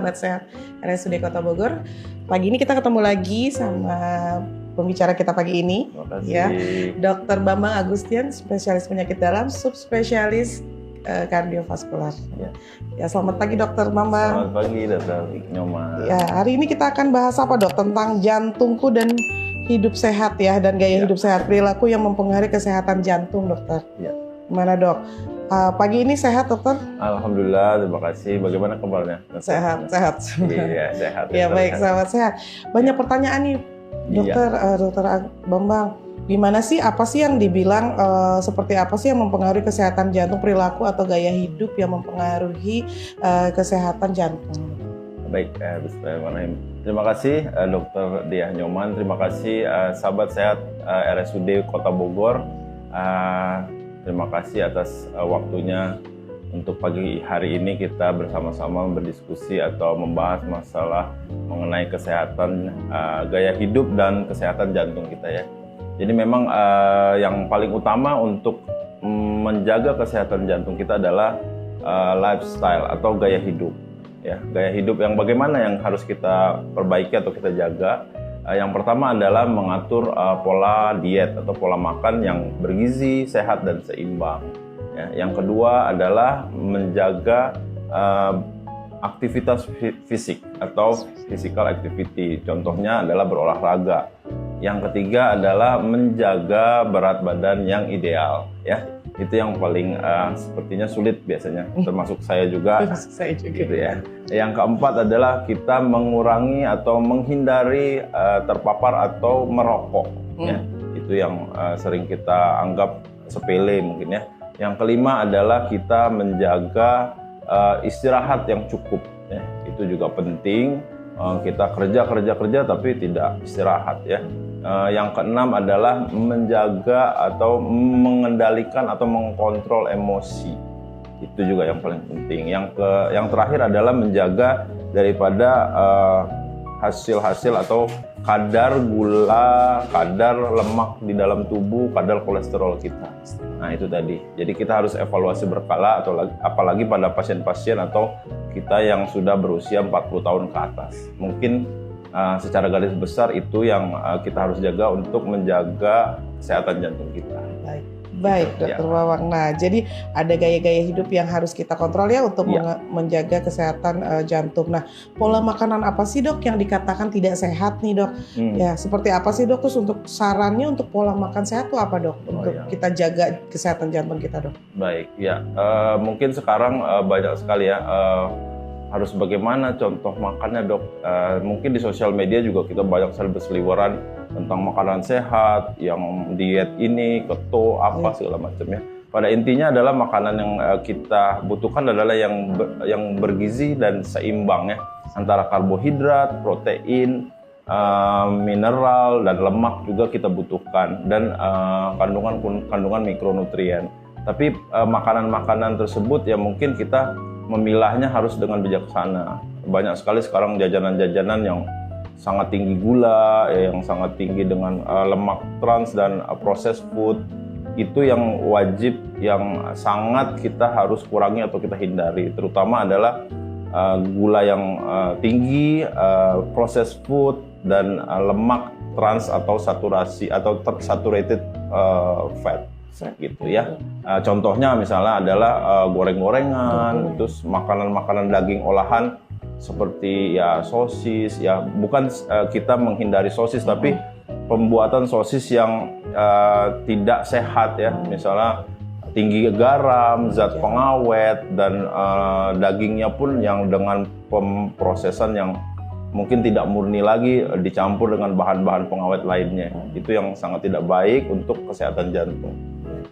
sahabat sehat RSUD Kota Bogor. Pagi ini kita ketemu lagi sama pembicara kita pagi ini, ya, Dr. Bambang Agustian, spesialis penyakit dalam, subspesialis kardiovaskular. Ya, selamat pagi Dr. Bambang. Selamat pagi Dr. Nyoman. Ya, hari ini kita akan bahas apa Dok? Tentang jantungku dan hidup sehat ya, dan gaya hidup sehat, perilaku yang mempengaruhi kesehatan jantung, Dokter. Gimana Dok? Pagi ini sehat Dokter? Alhamdulillah, terima kasih. Bagaimana kabarnya? Sehat. Iya, sehat. Ya baik, sahabat sehat. Banyak pertanyaan nih Dokter, Dokter Bambang. Gimana sih, apa sih yang dibilang, seperti apa sih yang mempengaruhi kesehatan jantung, perilaku atau gaya hidup yang mempengaruhi kesehatan jantung? Baik, bismillahirrahmanirrahim. Terima kasih Dr. Diah Nyoman, terima kasih sahabat sehat RSUD Kota Bogor. Terima kasih atas waktunya untuk pagi hari ini kita bersama-sama berdiskusi atau membahas masalah mengenai kesehatan gaya hidup dan kesehatan jantung kita ya. Jadi memang yang paling utama untuk menjaga kesehatan jantung kita adalah lifestyle atau gaya hidup. Ya, gaya hidup yang bagaimana yang harus kita perbaiki atau kita jaga. Yang pertama adalah mengatur pola diet atau pola makan yang bergizi, sehat dan seimbang. Ya, yang kedua adalah menjaga aktivitas fisik atau physical activity. Contohnya adalah berolahraga. Yang ketiga adalah menjaga berat badan yang ideal. Ya, itu yang paling sepertinya sulit biasanya, termasuk saya juga. Gitu ya. Yang keempat adalah kita mengurangi atau menghindari terpapar atau merokok. Ya. Itu yang sering kita anggap sepele mungkin ya. Yang kelima adalah kita menjaga istirahat yang cukup. Ya. Itu juga penting. Kita kerja tapi tidak istirahat ya. Yang keenam adalah menjaga atau mengendalikan atau mengkontrol emosi. Itu juga yang paling penting. Yang terakhir adalah menjaga daripada hasil-hasil atau kadar gula, kadar lemak di dalam tubuh, kadar kolesterol kita. Nah, itu tadi. Jadi kita harus evaluasi berkala atau apalagi pada pasien-pasien atau kita yang sudah berusia 40 tahun ke atas. Mungkin secara garis besar itu yang kita harus jaga untuk menjaga kesehatan jantung kita. Baik, Dokter Bambang. Nah, jadi ada gaya-gaya hidup yang harus kita kontrol ya untuk menjaga kesehatan jantung. Nah, pola makanan apa sih Dok yang dikatakan tidak sehat nih Dok? Ya, seperti apa sih Dok? Terus untuk sarannya untuk pola makan sehat itu apa Dok? Untuk kita jaga kesehatan jantung kita Dok? Baik, ya mungkin sekarang banyak sekali ya. Harus bagaimana contoh makannya Dok? Mungkin di sosial media juga kita banyak sekali berseliweran tentang makanan sehat, yang diet ini, keto, apa segala macamnya. Pada intinya adalah makanan yang kita butuhkan adalah yang bergizi dan seimbang ya, antara karbohidrat, protein, mineral dan lemak juga kita butuhkan, dan kandungan mikronutrien. Tapi makanan-makanan tersebut ya mungkin kita memilahnya harus dengan bijaksana. Banyak sekali sekarang jajanan-jajanan yang sangat tinggi gula, yang sangat tinggi dengan lemak trans dan processed food. Itu yang wajib, yang sangat kita harus kurangi atau kita hindari. Terutama adalah gula yang tinggi, processed food, dan lemak trans atau saturasi atau saturated fat. Gitu ya. Contohnya misalnya adalah goreng-gorengan, terus makanan-makanan daging olahan seperti ya sosis ya, bukan kita menghindari sosis tapi pembuatan sosis yang tidak sehat ya, misalnya tinggi garam, zat pengawet, dan dagingnya pun yang dengan pemprosesan yang mungkin tidak murni lagi, dicampur dengan bahan-bahan pengawet lainnya. Itu yang sangat tidak baik untuk kesehatan jantung.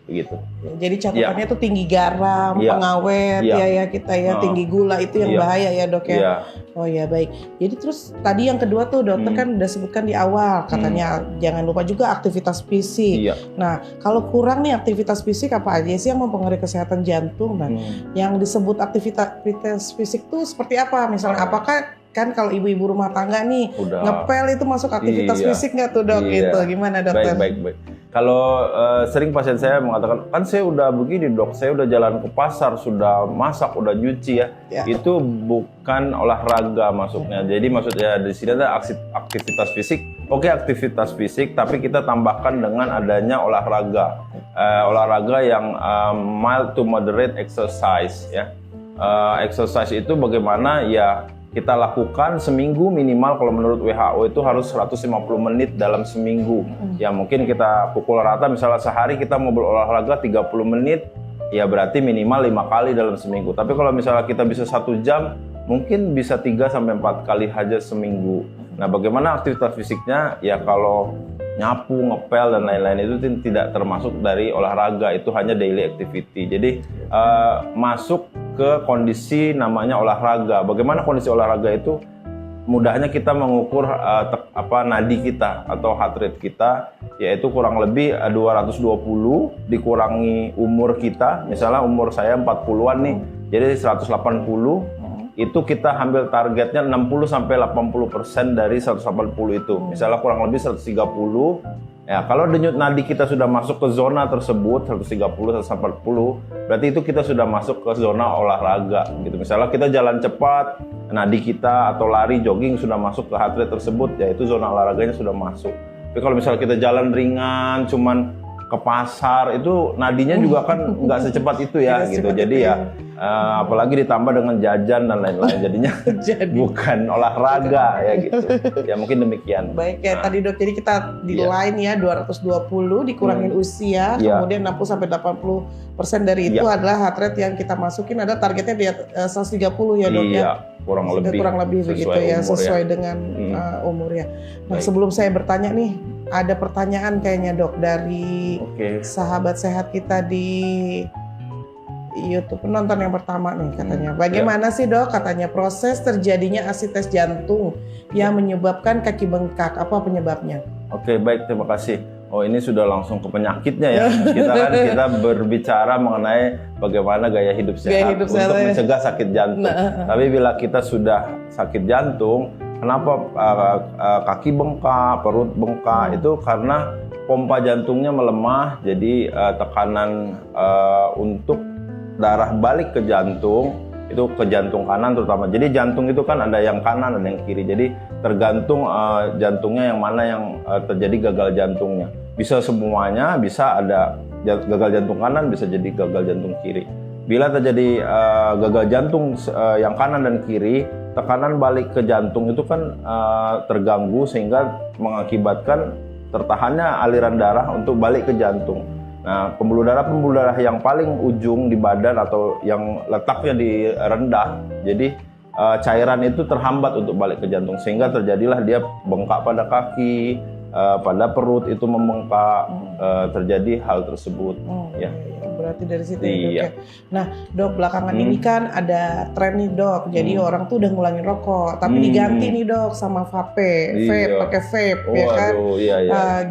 Begitu. Jadi catatannya tuh tinggi garam, pengawet, kita tinggi gula, itu yang bahaya ya Dok ya. Oh ya baik. Jadi terus tadi yang kedua tuh dokter kan udah sebutkan di awal, katanya jangan lupa juga aktivitas fisik. Nah, kalau kurang nih aktivitas fisik apa aja sih yang mempengaruhi kesehatan jantung? Nah, yang disebut aktivitas fisik tuh seperti apa? Misalnya apakah kan kalau ibu-ibu rumah tangga nih ngepel itu masuk aktivitas fisik nggak tuh Dok? Gitu. Gimana dokter? Baik. Kalau sering pasien saya mengatakan, kan saya udah begini dok, saya udah jalan ke pasar, sudah masak, udah nyuci ya. Itu bukan olahraga masuknya. Jadi maksudnya di sini ada aktivitas fisik. Oke, aktivitas fisik, tapi kita tambahkan dengan adanya olahraga. Olahraga yang mild to moderate exercise ya. Exercise itu bagaimana ya kita lakukan seminggu minimal, kalau menurut WHO itu harus 150 menit dalam seminggu. Ya mungkin kita pukul rata, misalnya sehari kita mau berolahraga 30 menit, ya berarti minimal 5 kali dalam seminggu. Tapi kalau misalnya kita bisa 1 jam, mungkin bisa 3-4 kali aja seminggu. Nah bagaimana aktivitas fisiknya? Ya kalau nyapu, ngepel, dan lain-lain itu tidak termasuk dari olahraga, itu hanya daily activity. Jadi masuk ke kondisi namanya olahraga. Bagaimana kondisi olahraga itu? Mudahnya kita mengukur nadi kita atau heart rate kita, yaitu kurang lebih 220 dikurangi umur kita. Misalnya umur saya 40-an nih, jadi 180. Itu kita ambil targetnya 60-80% dari 180 itu. Misalnya kurang lebih 130. Ya, kalau denyut nadi kita sudah masuk ke zona tersebut 130-140, berarti itu kita sudah masuk ke zona olahraga gitu. Misalnya kita jalan cepat, nadi kita atau lari, jogging sudah masuk ke heart rate tersebut, ya itu zona olahraganya sudah masuk. Tapi kalau misalnya kita jalan ringan, cuman ke pasar, itu nadinya juga kan nggak secepat itu ya gitu. Jadi ya apalagi ditambah dengan jajan dan lain-lain, jadinya bukan olahraga ya gitu. Ya mungkin demikian. Baik ya tadi dok, jadi kita di line ya 220 dikurangin usia, kemudian 60-80% dari itu adalah heart rate yang kita masukin, ada targetnya di 130 ya dok ya. Kurang lebih begitu ya, sesuai dengan umurnya. Nah sebelum saya bertanya nih, ada pertanyaan kayaknya dok dari sahabat sehat kita di YouTube, penonton yang pertama nih katanya. Bagaimana sih dok katanya proses terjadinya asites jantung yang menyebabkan kaki bengkak? Apa penyebabnya? Oke, baik, terima kasih. Oh, ini sudah langsung ke penyakitnya ya. Kita berbicara mengenai bagaimana gaya hidup sehat untuk mencegah sakit jantung. Tapi bila kita sudah sakit jantung, kenapa kaki bengkak, perut bengkak? Itu karena pompa jantungnya melemah, jadi tekanan untuk darah balik ke jantung itu ke jantung kanan terutama. Jadi jantung itu kan ada yang kanan, ada yang kiri. Jadi tergantung jantungnya yang mana yang terjadi gagal jantungnya. Bisa semuanya, bisa ada gagal jantung kanan, bisa jadi gagal jantung kiri. Bila terjadi gagal jantung yang kanan dan kiri, tekanan balik ke jantung itu kan terganggu sehingga mengakibatkan tertahannya aliran darah untuk balik ke jantung. Nah, pembuluh darah yang paling ujung di badan atau yang letaknya di rendah, jadi cairan itu terhambat untuk balik ke jantung sehingga terjadilah dia bengkak pada kaki, pada perut itu membengkak, terjadi hal tersebut. Ya. Berarti dari situ ya dok ya. Nah dok, belakangan ini kan ada tren nih dok, jadi orang tuh udah ngulangin rokok tapi diganti nih dok sama vape, pakai vape ya kan.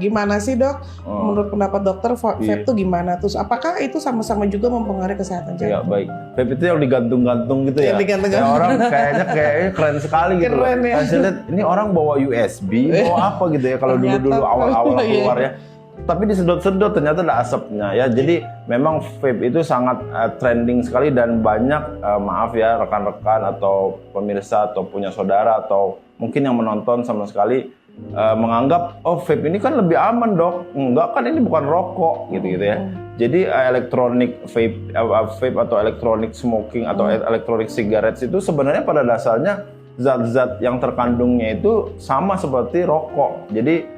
Gimana sih dok menurut pendapat dokter vape tuh gimana, terus apakah itu sama-sama juga mempengaruhi kesehatan jantung? Ya baik, vape itu yang digantung-gantung gitu ya. Orang kayaknya keren sekali gitu loh. Saya lihat ini orang bawa USB, bawa apa gitu ya kalau dulu awal-awal keluarnya. Tapi disedot-sedot ternyata ada asapnya ya. Jadi memang vape itu sangat trending sekali dan banyak maaf ya rekan-rekan atau pemirsa atau punya saudara atau mungkin yang menonton sama sekali menganggap oh vape ini kan lebih aman dok. Enggak, kan ini bukan rokok gitu ya. Jadi elektronik vape atau elektronik smoking atau elektronik cigarettes itu sebenarnya pada dasarnya zat-zat yang terkandungnya itu sama seperti rokok. Jadi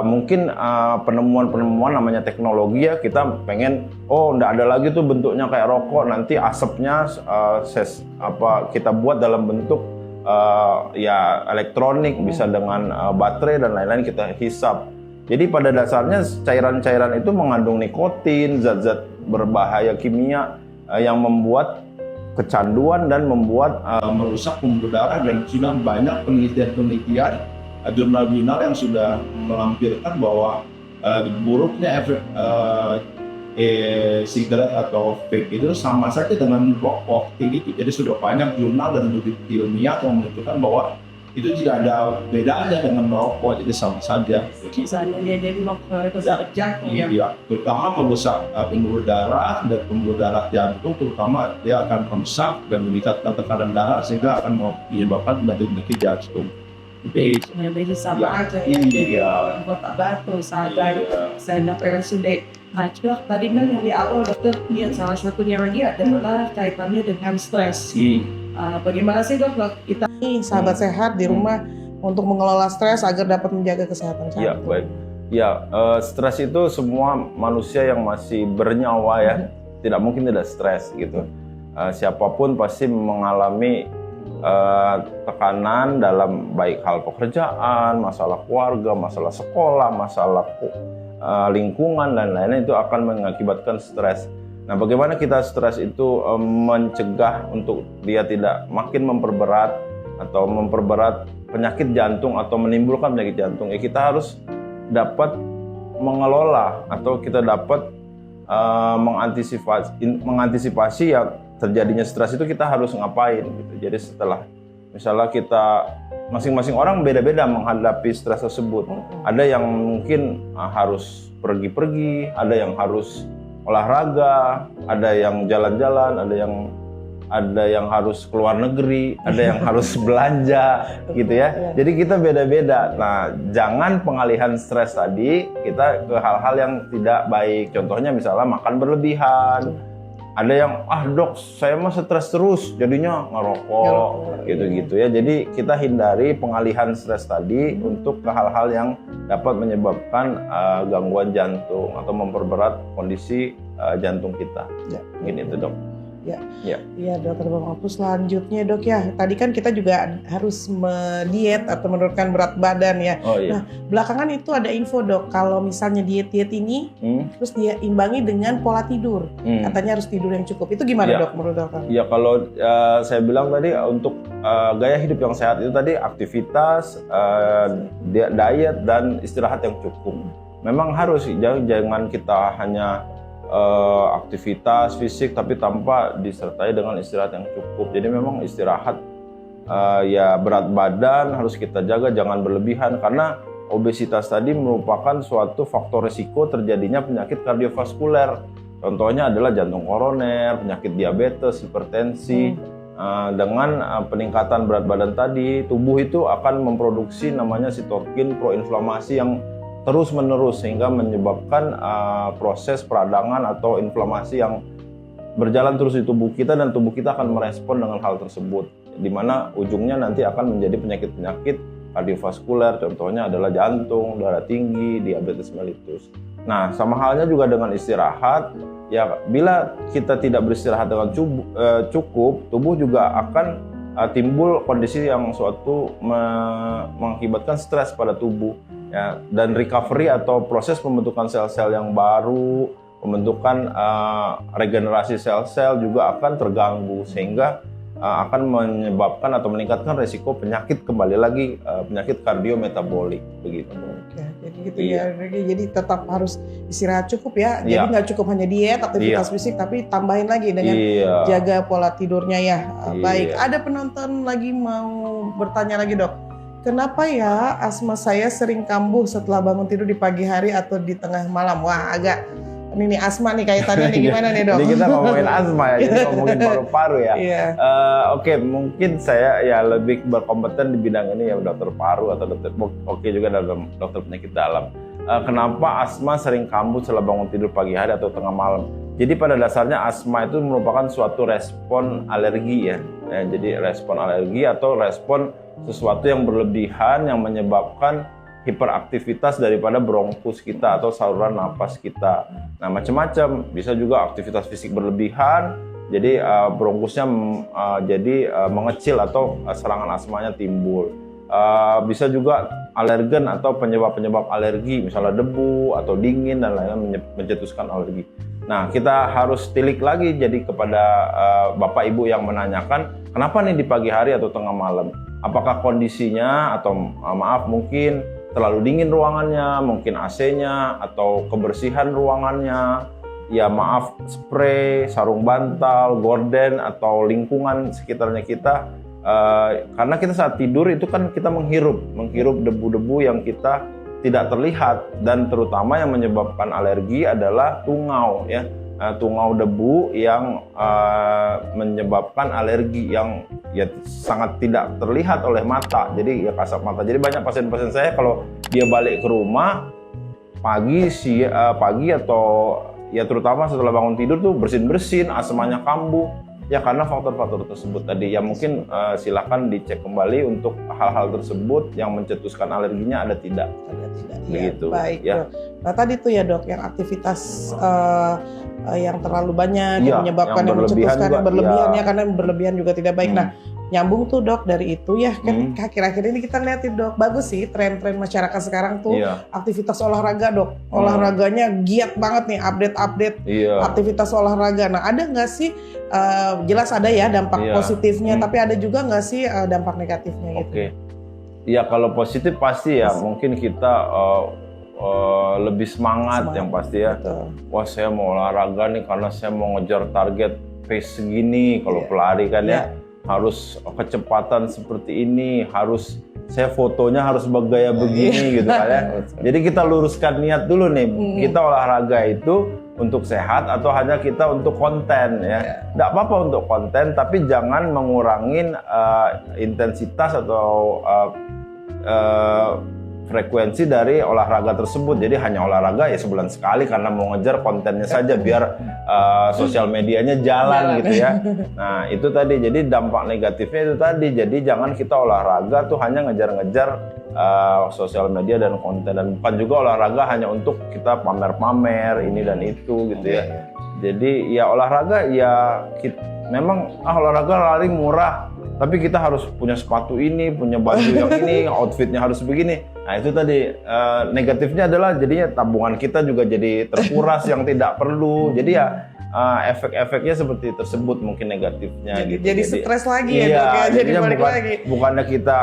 mungkin penemuan namanya teknologi ya, kita pengen nggak ada lagi tuh bentuknya kayak rokok, nanti asapnya kita buat dalam bentuk ya elektronik, bisa dengan baterai dan lain-lain kita hisap. Jadi pada dasarnya cairan-cairan itu mengandung nikotin, zat-zat berbahaya kimia yang membuat kecanduan dan membuat merusak pembuluh darah, dan sudah banyak penelitian jurnal-jurnal yang sudah melampirkan bahwa buruknya efek sigaret atau vape itu sama saja dengan rokok. Jadi sudah banyak jurnal dan studi ilmiah yang menunjukkan bahwa itu tidak ada bedanya dengan merokok, jadi sama saja. Misalnya dia jadi merusak jantung ya. Iya, terutama merusak pembuluh darah dan pembuluh darah jantung, terutama dia akan merusak dan meningkatkan tekanan darah sehingga akan menyebabkan penyakit jantung. Jadi sama aja ya. Jadi otak batu, sadar, saya RSUD. Nah, tadi kan dari awal dokter lihat salah satunya lagi adalah kaitannya dengan stres. Bagaimana sih dok kita sahabat sehat di rumah untuk mengelola stres agar dapat menjaga kesehatan jantung? Ya baik. Ya stres itu semua manusia yang masih bernyawa ya tidak mungkin tidak stres gitu. Siapapun pasti mengalami tekanan dalam baik hal pekerjaan, masalah keluarga, masalah sekolah, masalah lingkungan dan lain-lain itu akan mengakibatkan stres. Nah, bagaimana kita stres itu mencegah untuk dia tidak makin memperberat atau memperberat penyakit jantung atau menimbulkan penyakit jantung? Ya kita harus dapat mengelola atau kita dapat mengantisipasi ya terjadinya stres itu kita harus ngapain gitu. Jadi setelah misalnya kita masing-masing orang beda-beda menghadapi stres tersebut. Ada yang mungkin harus pergi-pergi, ada yang harus olahraga, ada yang jalan-jalan, ada yang harus keluar negeri, ada yang harus belanja gitu ya. Jadi kita beda-beda. Nah, jangan pengalihan stres tadi kita ke hal-hal yang tidak baik. Contohnya misalnya makan berlebihan. Ada yang dok saya mah stres terus jadinya ngerokok gitu-gitu ya. Jadi kita hindari pengalihan stres tadi untuk ke hal-hal yang dapat menyebabkan gangguan jantung atau memperberat kondisi jantung kita. Mungkin itu dok. Ya dokter Bang Opus, selanjutnya dok ya, tadi kan kita juga harus diet atau menurunkan berat badan ya. Nah belakangan itu ada info dok, kalau misalnya diet ini terus dia imbangi dengan pola tidur, katanya harus tidur yang cukup. Itu gimana dok menurut dokter? Ya kalau saya bilang tadi untuk gaya hidup yang sehat itu tadi aktivitas, diet dan istirahat yang cukup. Memang harus, jangan kita hanya aktivitas fisik tapi tanpa disertai dengan istirahat yang cukup. Jadi memang istirahat, ya berat badan harus kita jaga, jangan berlebihan karena obesitas tadi merupakan suatu faktor risiko terjadinya penyakit kardiovaskuler. Contohnya adalah jantung koroner, penyakit diabetes, hipertensi. Dengan peningkatan berat badan tadi, tubuh itu akan memproduksi namanya sitokin proinflamasi yang terus-menerus sehingga menyebabkan proses peradangan atau inflamasi yang berjalan terus di tubuh kita dan tubuh kita akan merespon dengan hal tersebut, di mana ujungnya nanti akan menjadi penyakit-penyakit kardiovaskuler, contohnya adalah jantung, darah tinggi, diabetes mellitus. Nah, sama halnya juga dengan istirahat, ya bila kita tidak beristirahat dengan cukup, tubuh juga akan timbul kondisi yang suatu mengakibatkan stres pada tubuh. Ya, dan recovery atau proses pembentukan sel-sel yang baru, pembentukan regenerasi sel-sel juga akan terganggu sehingga akan menyebabkan atau meningkatkan resiko penyakit, kembali lagi penyakit kardiometabolik begitu. Oke, jadi gitu ya. Jadi tetap harus istirahat cukup ya. Jadi nggak cukup hanya diet, aktivitas fisik, tapi tambahin lagi dengan jaga pola tidurnya ya. Baik, ada penonton lagi mau bertanya lagi dok. Kenapa ya asma saya sering kambuh setelah bangun tidur di pagi hari atau di tengah malam? Wah, agak ini nih asma nih kaitannya nih, gimana nih dok? Jadi kita ngomongin asma ya, jadi ngomongin paru-paru ya. Oke, mungkin saya ya lebih berkompeten di bidang ini ya, dokter paru atau dokter juga dalam dokter penyakit dalam. Kenapa asma sering kambuh setelah bangun tidur pagi hari atau tengah malam? Jadi pada dasarnya asma itu merupakan suatu respon alergi ya. Jadi respon alergi atau respon sesuatu yang berlebihan yang menyebabkan hiperaktivitas daripada bronkus kita atau saluran napas kita. Nah, macam-macam, bisa juga aktivitas fisik berlebihan, jadi bronkusnya jadi mengecil atau serangan asmanya timbul. Bisa juga alergen atau penyebab-penyebab alergi, misalnya debu atau dingin dan lain-lain mencetuskan alergi. Nah, kita harus tilik lagi jadi kepada Bapak Ibu yang menanyakan, kenapa nih di pagi hari atau tengah malam? Apakah kondisinya atau mungkin terlalu dingin ruangannya, mungkin AC-nya atau kebersihan ruangannya, ya spray, sarung bantal, gorden atau lingkungan sekitarnya kita karena kita saat tidur itu kan kita menghirup debu-debu yang kita tidak terlihat, dan terutama yang menyebabkan alergi adalah tungau ya. Tungau debu yang menyebabkan alergi yang ya sangat tidak terlihat oleh mata, jadi ya kasat mata. Jadi banyak pasien-pasien saya kalau dia balik ke rumah pagi atau ya terutama setelah bangun tidur tuh bersin-bersin, asmanya kambuh. Ya karena faktor-faktor tersebut tadi. Ya mungkin silakan dicek kembali untuk hal-hal tersebut yang mencetuskan alerginya ada tidak. Ada tidak. Begitu. Ya, baik. Ya. Dok. Nah tadi tuh ya dok, yang aktivitas yang terlalu banyak yang menyebabkan yang mencetuskan yang berlebihan ya, karena berlebihan juga tidak baik. Nah nyambung tuh dok dari itu ya kan akhir-akhir ini kita lihat dok, bagus sih tren-tren masyarakat sekarang tuh aktivitas olahraga dok, olahraganya giat banget nih, update aktivitas olahraga. Nah ada nggak sih jelas ada ya dampak positifnya, tapi ada juga nggak sih dampak negatifnya gitu? Oke, ya kalau positif pasti ya mungkin kita lebih semangat yang pasti ya. Betul. Wah saya mau olahraga nih karena saya mau ngejar target pace segini kalau pelari kan ya. Harus kecepatan seperti ini, harus saya fotonya harus bergaya begini gitu kan ya. Jadi kita luruskan niat dulu nih, kita olahraga itu untuk sehat atau hanya kita untuk konten ya. Nggak apa-apa untuk konten, tapi jangan mengurangin intensitas atau frekuensi dari olahraga tersebut. Jadi hanya olahraga ya sebulan sekali karena mau ngejar kontennya saja biar sosial medianya jalan gitu ya. Nah itu tadi, jadi dampak negatifnya itu tadi. Jadi jangan kita olahraga tuh hanya ngejar-ngejar sosial media dan konten, dan bukan juga olahraga hanya untuk kita pamer-pamer ini dan itu gitu ya. Jadi ya olahraga ya memang olahraga lari murah, tapi kita harus punya sepatu ini, punya baju yang ini, outfitnya harus begini. Nah itu tadi negatifnya adalah jadinya tabungan kita juga jadi terkuras yang tidak perlu. Jadi ya efek-efeknya seperti tersebut mungkin negatifnya gitu. Jadi stres lagi ya dok ya, jadi balik lagi. Bukannya kita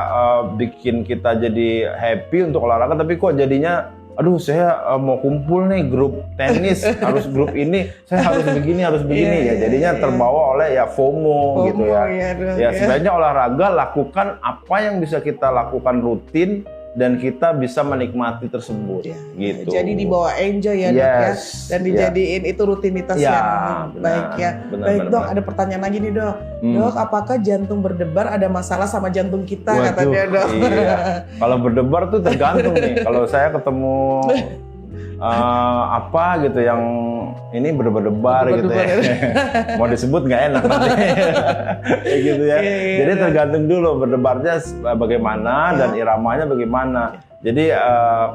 bikin kita jadi happy untuk olahraga, tapi kok jadinya aduh saya mau kumpul nih grup tenis, harus grup ini, saya harus begini ya. Jadinya terbawa oleh ya FOMO gitu ya. Ya sebenarnya olahraga lakukan apa yang bisa kita lakukan rutin dan kita bisa menikmati tersebut gitu. Jadi dibawa enjoy ya dok ya, dan dijadiin itu rutinitas yang baik ya. Baik dok, ada pertanyaan lagi nih dok. Dok, apakah jantung berdebar ada masalah sama jantung kita katanya dok? Iya. Kalau berdebar tuh tergantung nih. Kalau saya ketemu apa gitu yang ini berdebar gitu ya. Mau disebut nggak enak nanti. Kayak gitu ya. Jadi tergantung dulu berdebarnya bagaimana dan iramanya bagaimana. Jadi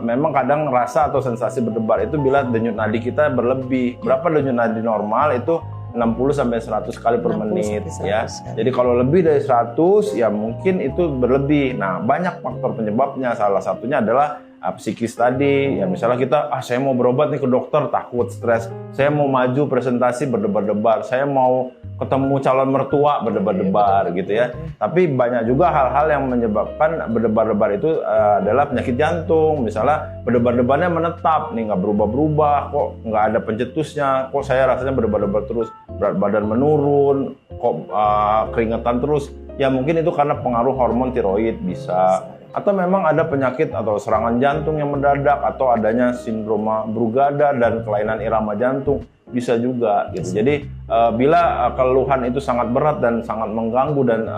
memang kadang rasa atau sensasi berdebar itu bila denyut nadi kita berlebih. Berapa denyut nadi normal itu 60 sampai 100 kali per menit ya. Jadi kalau lebih dari 100 ya mungkin itu berlebih. Nah, banyak faktor penyebabnya. Salah satunya adalah psikis tadi. Ya misalnya kita saya mau berobat nih ke dokter, takut, stres. Saya mau maju presentasi berdebar-debar. Saya mau ketemu calon mertua berdebar-debar gitu ya. Tapi banyak juga hal-hal yang menyebabkan berdebar-debar itu adalah penyakit jantung. Misalnya berdebar-debarnya menetap nih, nggak berubah-berubah, kok nggak ada pencetusnya, kok saya rasanya berdebar-debar terus, berat badan menurun, kok keringetan terus. Ya mungkin itu karena pengaruh hormon tiroid bisa. Atau memang ada penyakit atau serangan jantung yang mendadak, atau adanya sindroma Brugada dan kelainan irama jantung bisa juga gitu. Jadi bila keluhan itu sangat berat dan sangat mengganggu dan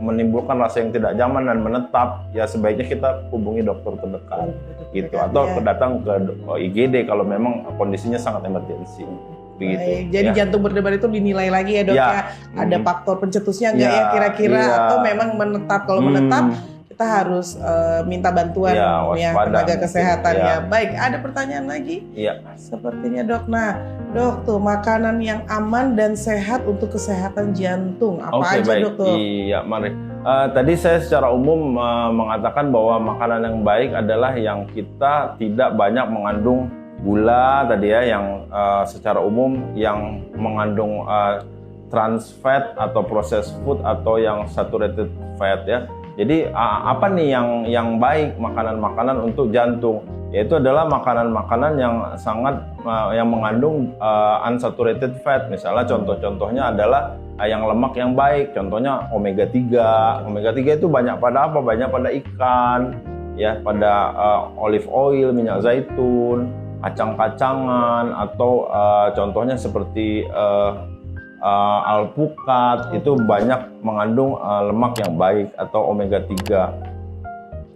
menimbulkan rasa yang tidak nyaman dan menetap, ya sebaiknya kita hubungi dokter terdekat gitu, atau datang ke IGD kalau memang kondisinya sangat emergensi. Begitu. Jadi jantung berdebar itu dinilai lagi ya dok ya. Ada faktor pencetusnya nggak ya kira-kira, atau memang menetap. Kalau menetap kita harus minta bantuan tenaga kesehatan ya. Baik, ada pertanyaan lagi? Sepertinya dok. Nah dok tuh, makanan yang aman dan sehat untuk kesehatan jantung apa aja baik. Dok tuh? Iya, mari. Tadi saya secara umum mengatakan bahwa makanan yang baik adalah yang kita tidak banyak mengandung gula tadi ya, yang secara umum yang mengandung trans fat atau processed food atau yang saturated fat ya. Jadi apa nih yang baik makanan-makanan untuk jantung? Yaitu adalah makanan-makanan yang sangat yang mengandung unsaturated fat. Misalnya contoh-contohnya adalah yang lemak yang baik. Contohnya omega 3. Omega 3 itu banyak pada apa? Banyak pada ikan, ya, pada olive oil, minyak zaitun, kacang-kacangan, atau contohnya seperti alpukat, itu banyak mengandung lemak yang baik atau omega 3.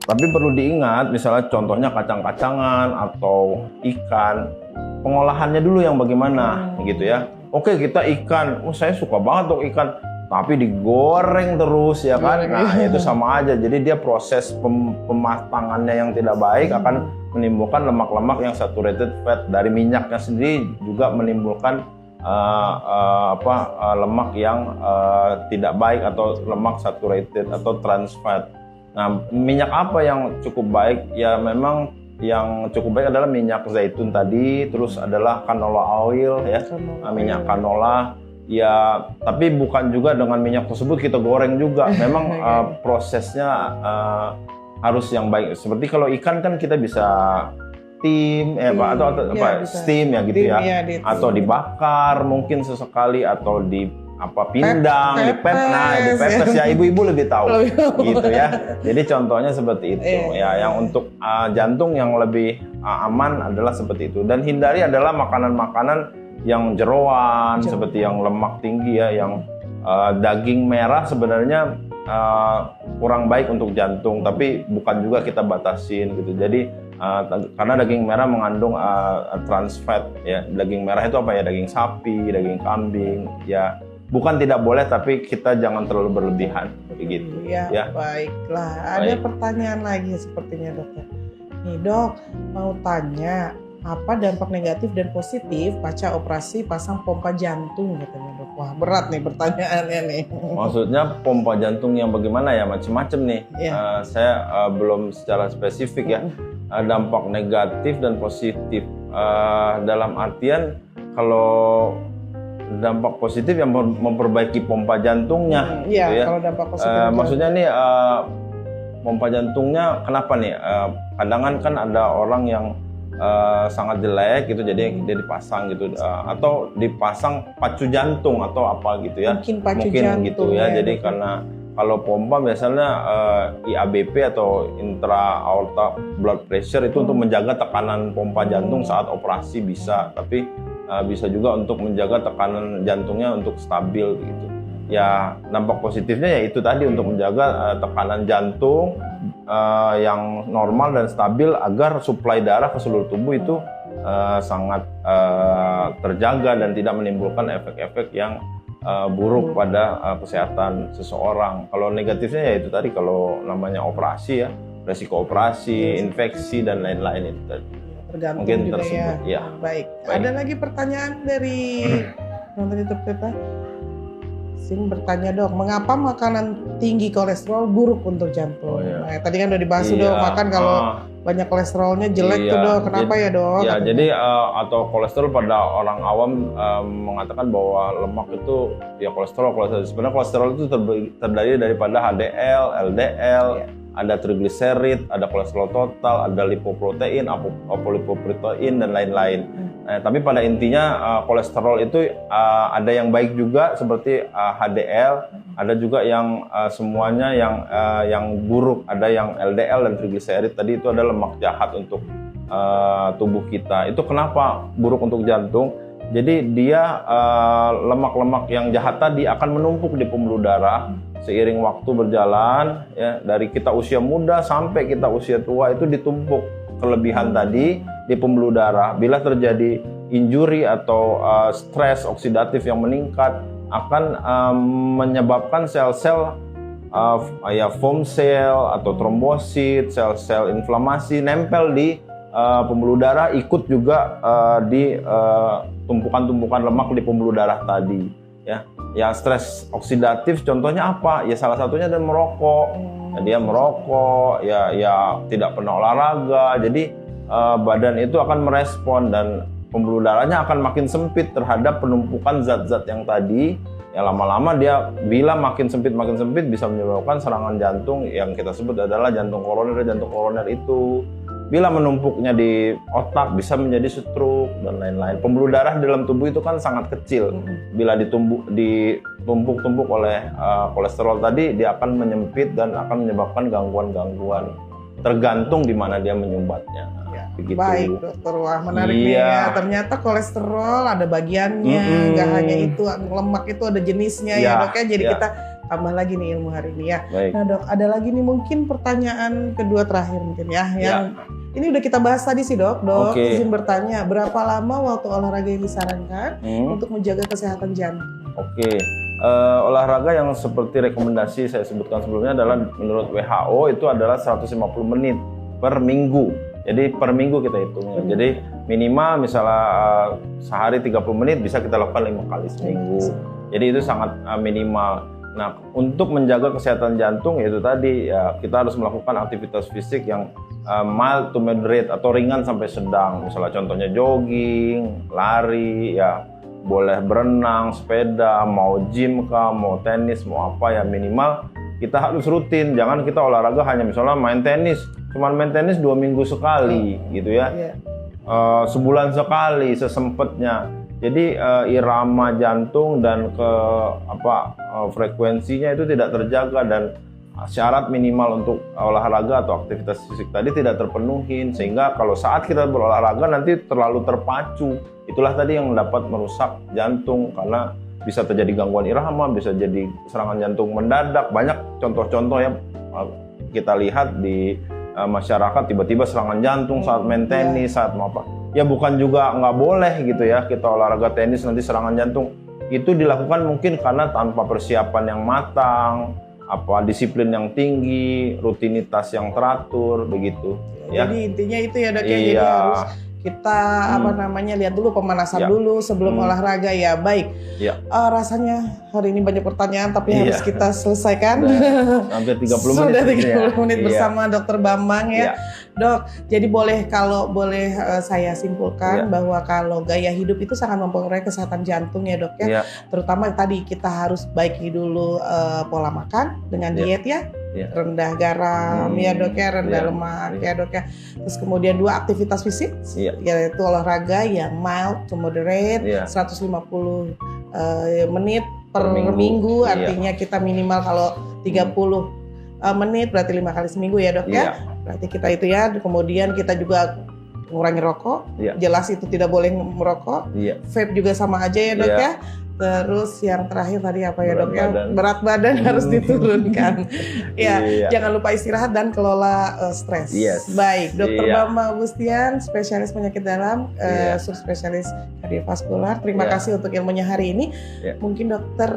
Tapi perlu diingat, misalnya contohnya kacang-kacangan atau ikan, pengolahannya dulu yang bagaimana gitu ya. Oke, kita ikan, saya suka banget dong ikan, tapi digoreng terus ya kan. Nah, itu sama aja. Jadi dia proses pematangannya yang tidak baik akan menimbulkan lemak-lemak yang saturated fat. Dari minyaknya sendiri juga menimbulkan lemak yang tidak baik atau lemak saturated atau trans fat. Nah, minyak apa yang cukup baik? Ya memang yang cukup baik adalah minyak zaitun tadi, terus adalah canola oil ya, minyak canola. Ya, tapi bukan juga dengan minyak tersebut kita goreng juga. Memang prosesnya harus yang baik. Seperti kalau ikan kan kita bisa steam atau steam ya gitu ya. Atau dibakar mungkin sesekali, atau pindang, dipepes ya, ibu-ibu lebih tahu gitu ya. Jadi contohnya seperti itu ya. Yang untuk jantung yang lebih aman adalah seperti itu. Dan hindari adalah makanan-makanan yang jeroan, seperti yang lemak tinggi ya, yang daging merah sebenarnya kurang baik untuk jantung, tapi bukan juga kita batasin gitu. Jadi karena daging merah mengandung trans fat ya. Daging merah itu apa ya? Daging sapi, daging kambing ya. Bukan tidak boleh, tapi kita jangan terlalu berlebihan begitu. Ya. Baiklah. Ada pertanyaan lagi sepertinya, dokter. Nih dok, mau tanya, apa dampak negatif dan positif pasca operasi pasang pompa jantung katanya dok? Wah, berat nih pertanyaannya nih. Maksudnya pompa jantung yang bagaimana ya? Macam-macam nih. Saya belum secara spesifik ya. Dampak negatif dan positif dalam artian, kalau dampak positif yang memperbaiki pompa jantungnya gitu ya. Kalau dampak positif maksudnya nih pompa jantungnya kenapa nih? Kadang kan ada orang yang sangat jelek gitu, jadi dia dipasang gitu, atau dipasang pacu jantung atau apa gitu ya. Mungkin gitu ya. Jadi karena kalau pompa biasanya IABP atau intra aorta blood pressure itu untuk menjaga tekanan pompa jantung saat operasi bisa, tapi bisa juga untuk menjaga tekanan jantungnya untuk stabil gitu. Ya, dampak positifnya ya itu tadi, untuk menjaga tekanan jantung yang normal dan stabil agar suplai darah ke seluruh tubuh itu sangat terjaga dan tidak menimbulkan efek-efek yang buruk pada kesehatan seseorang. Kalau negatifnya ya itu tadi, kalau namanya operasi ya, resiko operasi, infeksi dan lain-lain itu tadi. Tergantung mungkin juga tersebut, ya. Baik. Ada lagi pertanyaan dari nonton YouTube kita. Sing bertanya dok, mengapa makanan tinggi kolesterol buruk untuk jantung? Nah, tadi kan udah dibahas dok, makan kalau banyak kolesterolnya jelek tuh dok. Kenapa ya dok? Ya, jadi atau kolesterol pada orang awam mengatakan bahwa lemak itu ya kolesterol. Sebenarnya kolesterol itu terdiri daripada HDL, LDL, ada trigliserid, ada kolesterol total, ada lipoprotein, apolipoprotein dan lain-lain. Tapi pada intinya kolesterol itu ada yang baik juga seperti HDL, ada juga yang semuanya yang buruk, ada yang LDL dan trigliserid. Tadi itu adalah lemak jahat untuk tubuh kita. Itu kenapa buruk untuk jantung? Jadi dia lemak-lemak yang jahat tadi akan menumpuk di pembuluh darah seiring waktu berjalan ya, dari kita usia muda sampai kita usia tua itu ditumpuk kelebihan tadi di pembuluh darah. Bila terjadi injury atau stres oksidatif yang meningkat akan menyebabkan sel-sel foam cell atau trombosit, sel-sel inflamasi nempel di pembuluh darah, ikut juga di tumpukan-tumpukan lemak di pembuluh darah tadi ya. Yang stres oksidatif contohnya apa? Ya salah satunya adalah merokok. Dia merokok, ya tidak pernah olahraga. Jadi badan itu akan merespon dan pembuluh darahnya akan makin sempit terhadap penumpukan zat-zat yang tadi. Ya lama-lama dia bila makin sempit bisa menyebabkan serangan jantung yang kita sebut adalah jantung koroner. Jantung koroner itu Bila menumpuknya di otak bisa menjadi stroke dan lain-lain. Pembuluh darah dalam tubuh itu kan sangat kecil. Bila ditumpuk-tumpuk oleh kolesterol tadi, dia akan menyempit dan akan menyebabkan gangguan-gangguan. Tergantung di mana dia menyumbatnya. Begitu. Baik dokter, wah menarik nih ya. Ternyata kolesterol ada bagiannya, nggak hanya itu, lemak itu ada jenisnya ya dok ya. Jadi kita tambah lagi nih ilmu hari ini ya. Baik. Nah dok, ada lagi nih mungkin pertanyaan kedua terakhir mungkin ya. Yang ini udah kita bahas tadi sih dok. Izin bertanya, berapa lama waktu olahraga yang disarankan untuk menjaga kesehatan jantung? Olahraga yang seperti rekomendasi saya sebutkan sebelumnya adalah menurut WHO itu adalah 150 menit per minggu. Jadi per minggu kita hitungnya. Jadi minimal misalnya sehari 30 menit bisa kita lakukan 5 kali seminggu. Jadi itu sangat minimal. Nah, untuk menjaga kesehatan jantung yaitu tadi ya kita harus melakukan aktivitas fisik yang mild to moderate atau ringan sampai sedang. Misalnya contohnya jogging, lari, ya boleh berenang, sepeda, mau gym kah, mau tenis, mau apa ya minimal kita harus rutin. Jangan kita olahraga hanya misalnya main tenis. Cuman main tenis 2 minggu sekali gitu ya, sebulan sekali sesempatnya. Jadi irama jantung dan frekuensinya itu tidak terjaga dan syarat minimal untuk olahraga atau aktivitas fisik tadi tidak terpenuhi, sehingga kalau saat kita berolahraga nanti terlalu terpacu. Itulah tadi yang dapat merusak jantung karena bisa terjadi gangguan irama, bisa jadi serangan jantung mendadak. Banyak contoh-contoh yang kita lihat di masyarakat tiba-tiba serangan jantung saat main tenis, saat mau apa. Ya bukan juga nggak boleh gitu ya kita olahraga tenis nanti serangan jantung. Itu dilakukan mungkin karena tanpa persiapan yang matang, disiplin yang tinggi, rutinitas yang teratur begitu. Jadi intinya itu ya dok ya, jadi harus kita lihat dulu pemanasan dulu sebelum olahraga ya. Baik. Rasanya hari ini banyak pertanyaan tapi harus kita selesaikan. Hampir 30 menit. Sudah 30 menit bersama Dr. Bambang ya. Dok, jadi kalau boleh saya simpulkan bahwa kalau gaya hidup itu sangat mempengaruhi kesehatan jantung ya dok ya. Terutama tadi kita harus baiki dulu pola makan dengan diet ya. Rendah garam ya dok ya, rendah lemak ya dok ya. Terus kemudian 2 aktivitas fisik yaitu olahraga yang mild to moderate 150 menit per minggu. Artinya kita minimal kalau 30 menit berarti 5 kali seminggu ya dok ya. Berarti kita itu ya. Kemudian kita juga mengurangi rokok. Jelas itu tidak boleh merokok. Vape juga sama aja ya dok ya. Terus yang terakhir tadi apa ya dok ya? Berat badan harus diturunkan. Jangan lupa istirahat dan kelola stres. Baik, Dr. Bambang Agustian, spesialis penyakit dalam, subspesialis kardiovaskular. Terima kasih untuk ilmunya hari ini. Mungkin dokter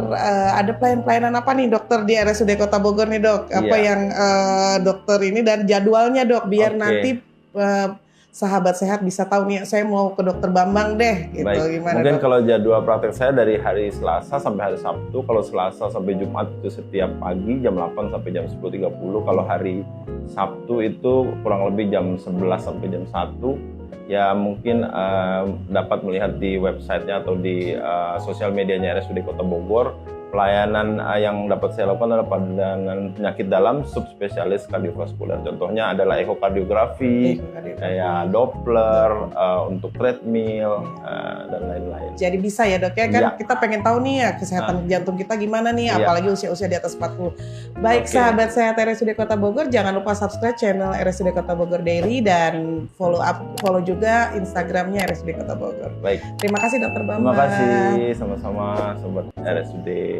ada pelayanan apa nih dokter di RSUD Kota Bogor nih dok? Apa yang dokter ini dan jadwalnya dok biar nanti sahabat sehat bisa tahu nih saya mau ke Dokter Bambang deh gitu. Baik. Gimana mungkin dok? Kalau jadwal praktek saya dari hari Selasa sampai hari Sabtu. Kalau Selasa sampai Jumat itu setiap pagi jam 8 sampai jam 10.30. Kalau hari Sabtu itu kurang lebih jam 11 sampai jam 1. Ya mungkin dapat melihat di websitenya atau di sosial medianya RSUD Kota Bogor. Pelayanan yang dapat saya lakukan adalah pelayanan penyakit dalam subspesialis kardiovaskular. Contohnya adalah ekokardiografi, kayak Doppler, untuk treadmill, dan lain-lain. Jadi bisa ya dok ya, kan kita pengen tahu nih ya kesehatan jantung kita gimana nih, apalagi usia-usia di atas 40. Baik sahabat sehat RSUD Kota Bogor, jangan lupa subscribe channel RSUD Kota Bogor Daily dan follow juga Instagramnya RSUD Kota Bogor. Baik. Terima kasih Dokter Bambang. Terima kasih, sama-sama sobat RSUD.